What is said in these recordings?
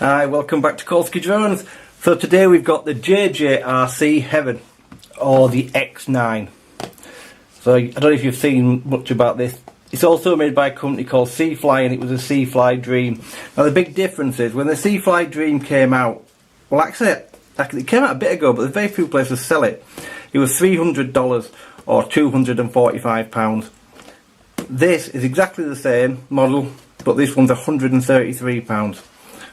Hi, welcome back to Kolsky Drones. So today we've got the JJRC Heron, or the X9. So I don't know if you've seen much about this. It's also made by a company called Seafly, and it was a Seafly Dream. Now the big difference is, when the Seafly Dream came out, well actually it came out a bit ago, but there's very few places sell it. It was $300 or £245. This is exactly the same model, but this one's £133.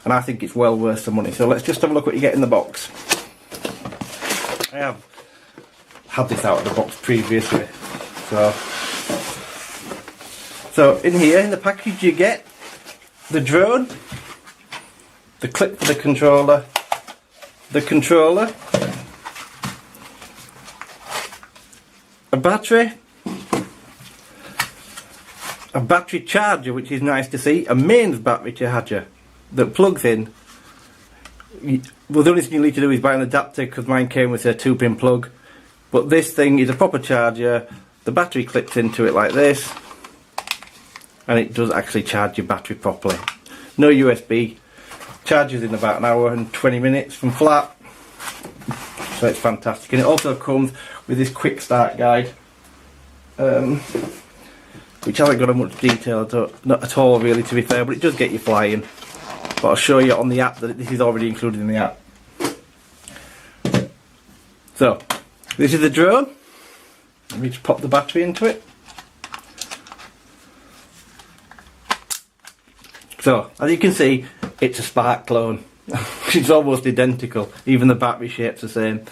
And I think it's well worth the money. So let's just have a look what you get in the box. I have had this out of the box previously. So in here, in the package, you get the drone, the clip for the controller, a battery charger, which is nice to see, a mains battery charger that plugs in. Well, the only thing you need to do is buy an adapter, because mine came with a 2-pin plug, but this thing is a proper charger. The battery clips into it like this, and it does actually charge your battery properly. No USB, charges in about an hour and 20 minutes from flat, so it's fantastic. And it also comes with this quick start guide, which hasn't got much detail, not at all really, to be fair, but it does get you flying. But I'll show you on the app that this is already included in the app. So, this is the drone. Let me just pop the battery into it. So, as you can see, it's a Spark clone. It's almost identical, even the battery shape's the same.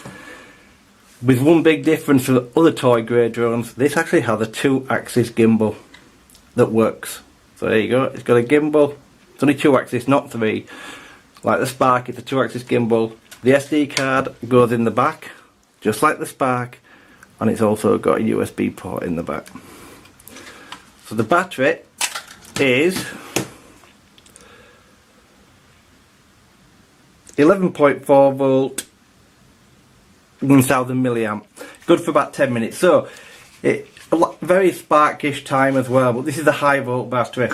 With one big difference from the other toy grade drones, this actually has a 2-axis gimbal that works. So there you go, it's got a gimbal. It's only 2-axis, not 3. Like the Spark, it's a 2-axis gimbal. The SD card goes in the back, just like the Spark, and it's also got a USB port in the back. So the battery is 11.4 volt, 1000 milliamp. Good for about 10 minutes. So it very Sparkish time as well, but this is a high volt battery.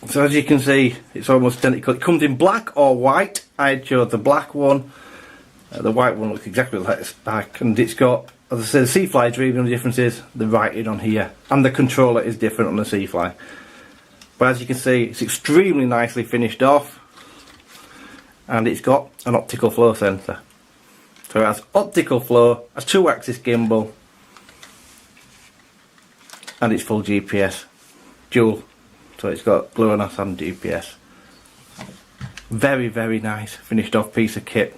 So as you can see, it's almost identical. It comes in black or white. I chose the black one. The white one looks exactly like the Spark, and it's got, as I said, the Seafly Dream. The only difference is the writing on here, and the controller is different on the Seafly. But as you can see, it's extremely nicely finished off, and it's got an optical flow sensor. So it has optical flow, a 2-axis gimbal, and it's full GPS, dual. So it's got GLONASS and GPS. Very, very nice finished off piece of kit.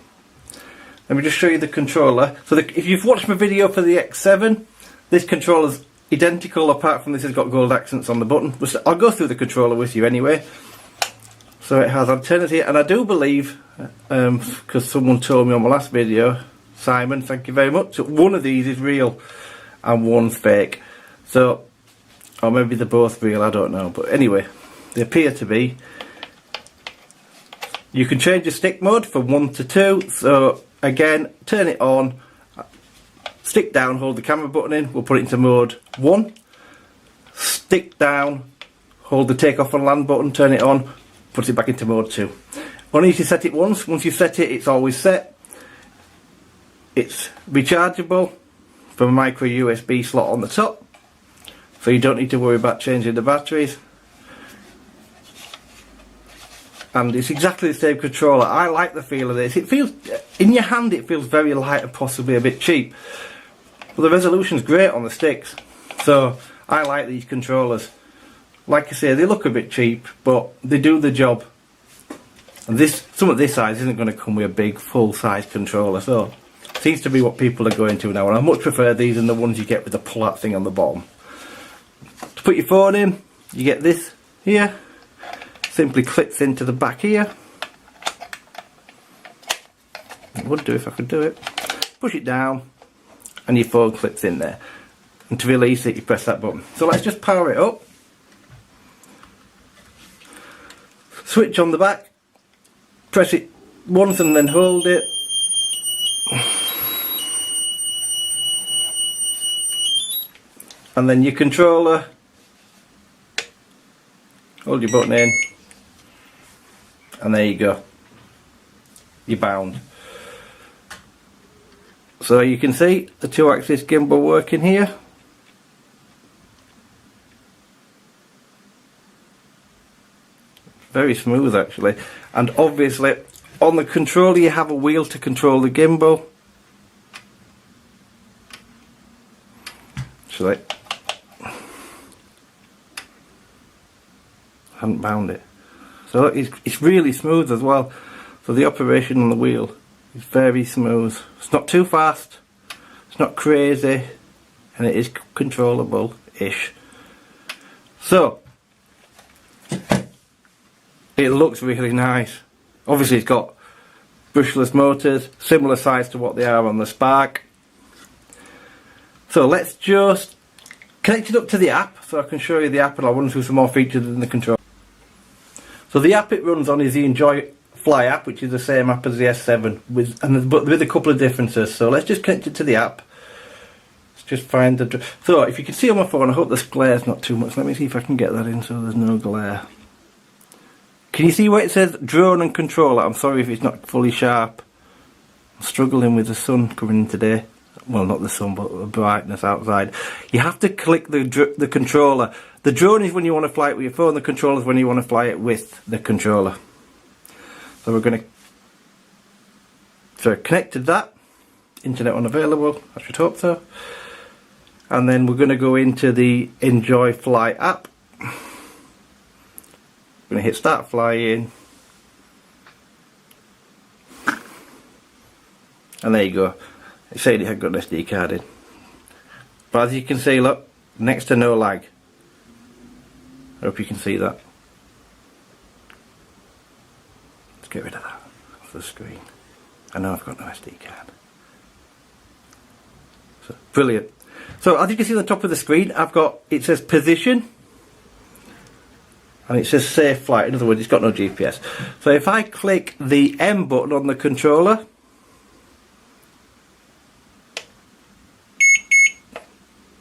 Let me just show you the controller. So if you've watched my video for the X7, this controller's identical, apart from this has got gold accents on the button. I'll go through the controller with you anyway. So it has antennas here, and I do believe, because someone told me on my last video, Simon, thank you very much, that one of these is real and one's fake. So, or maybe they're both real, I don't know. But anyway, they appear to be. You can change the stick mode from 1 to 2. So again, turn it on, stick down, hold the camera button in, we'll put it into mode 1. Stick down, hold the take off and land button, turn it on, put it back into mode 2. Only if you set it once you set it, it's always set. It's rechargeable from a micro USB slot on the top, so you don't need to worry about changing the batteries. And it's exactly the same controller. I like the feel of this. It feels, in your hand it feels very light and possibly a bit cheap. But the resolution's great on the sticks. So I like these controllers. Like I say, they look a bit cheap, but they do the job. And some of this size isn't going to come with a big full-size controller, so it seems to be what people are going to now. And I much prefer these than the ones you get with the pull-out thing on the bottom. To put your phone in, you get this here. Simply clips into the back here. It would do if I could do it. Push it down, and your phone clips in there. And to release it, you press that button. So let's just power it up. Switch on the back. Press it once and then hold it. And then your controller hold your button in, and there you go. You're bound. So you can see the 2-axis gimbal working here. Very smooth actually. And obviously on the controller you have a wheel to control the gimbal. Actually, I haven't bound it. So look, it's really smooth as well. So the operation on the wheel is very smooth. It's not too fast, it's not crazy, and it is controllable-ish. So it looks really nice. Obviously it's got brushless motors, similar size to what they are on the Spark. So let's just connect it up to the app so I can show you the app, and I'll run through some more features in the control. So the app it runs on is the Enjoy Fly app, which is the same app as the S7 but with a couple of differences. So let's just connect it to the app. Let's just find the... So if you can see on my phone, I hope this glare's not too much. Let me see if I can get that in so there's no glare. Can you see where it says drone and controller? I'm sorry if it's not fully sharp. I'm struggling with the sun coming in today. Well, not the sun, but the brightness outside. You have to click the controller. The drone is when you want to fly it with your phone. The controller is when you want to fly it with the controller. So we're going to connect to that. Internet unavailable. I should hope so. And then we're going to go into the Enjoy Fly app. I'm going to hit start flying, and there you go. It said it had got an SD card in, but as you can see, look, next to no lag. I hope you can see that. Let's get rid of that off the screen. I know I've got no SD card. So brilliant. So as you can see on the top of the screen, it says position. And it says safe flight. In other words, it's got no GPS. So if I click the M button on the controller,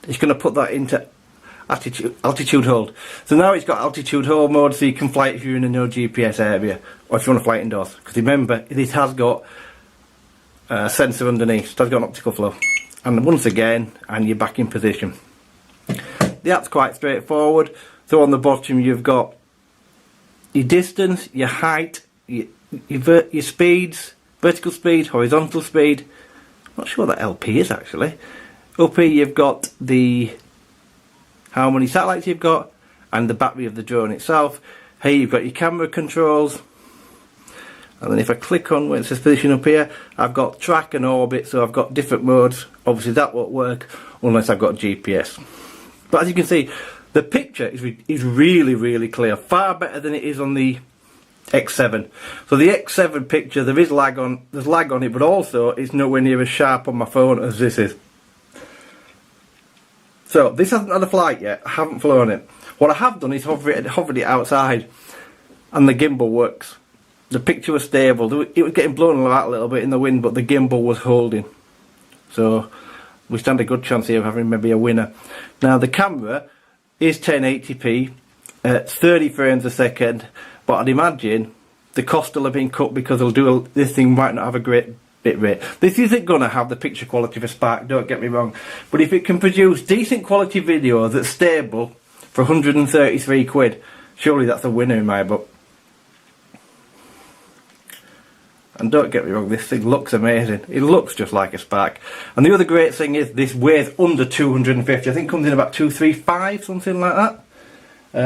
it's going to put that into altitude hold. So now it's got altitude hold mode, so you can fly it if you're in a no GPS area, or if you want to fly it indoors. Because remember, this has got a sensor underneath, so it's got an optical flow. And once again, and you're back in position. The app's quite straightforward. So on the bottom you've got your distance, your height, your speeds, vertical speed, horizontal speed. I'm not sure what that LP is actually. Up here you've got how many satellites you've got and the battery of the drone itself. Here you've got your camera controls. And then if I click on where it says position up here, I've got track and orbit, so I've got different modes. Obviously that won't work unless I've got GPS. But as you can see, the picture is really, really clear, far better than it is on the X7. So the X7 picture, there's lag on it, but also it's nowhere near as sharp on my phone as this is. So this hasn't had a flight yet. I haven't flown it. What I have done is hovered it outside, and the gimbal works. The picture was stable. It was getting blown about a little bit in the wind, but the gimbal was holding. So we stand a good chance here of having maybe a winner. Now the camera is 1080p at 30 frames a second, but I'd imagine the cost will have been cut because this thing might not have a great bit rate. This isn't going to have the picture quality of a Spark, don't get me wrong, but if it can produce decent quality video that's stable for 133 quid, surely that's a winner in my book. And don't get me wrong, this thing looks amazing. It looks just like a Spark. And the other great thing is this weighs under 250. I think it comes in about 235, something like that.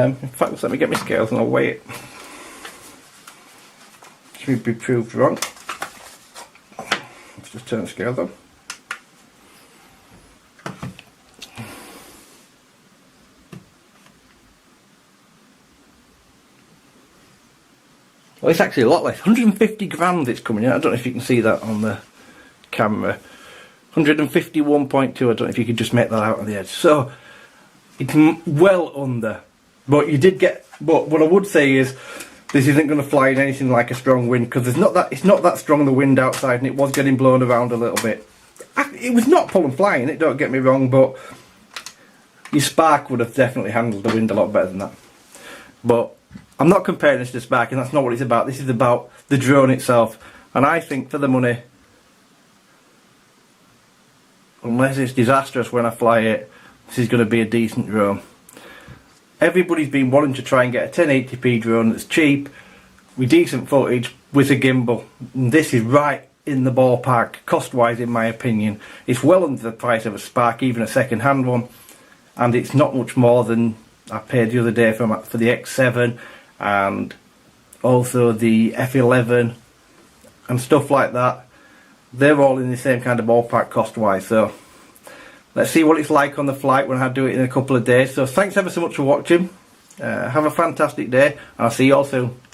In fact, let me get my scales and I'll weigh it. Should be proved wrong. Let's just turn the scales on. Well, it's actually a lot less. 150 grams it's coming in. I don't know if you can see that on the camera. 151.2. I don't know if you could just make that out on the edge. So it's well under. But you did get. But what I would say is, this isn't going to fly in anything like a strong wind, because it's not that strong the wind outside, and it was getting blown around a little bit. It was not pulling flying. It, don't get me wrong, but your Spark would have definitely handled the wind a lot better than that. But I'm not comparing this to Spark, and that's not what it's about. This is about the drone itself. And I think for the money, unless it's disastrous when I fly it, this is going to be a decent drone. Everybody's been wanting to try and get a 1080p drone that's cheap, with decent footage, with a gimbal. And this is right in the ballpark, cost-wise, in my opinion. It's well under the price of a Spark, even a second-hand one. And it's not much more than I paid the other day for the X7 and also the F11 and stuff like that. They're all in the same kind of ballpark cost-wise. So let's see what it's like on the flight when I do it in a couple of days. So thanks ever so much for watching. Have a fantastic day, and I'll see you all soon.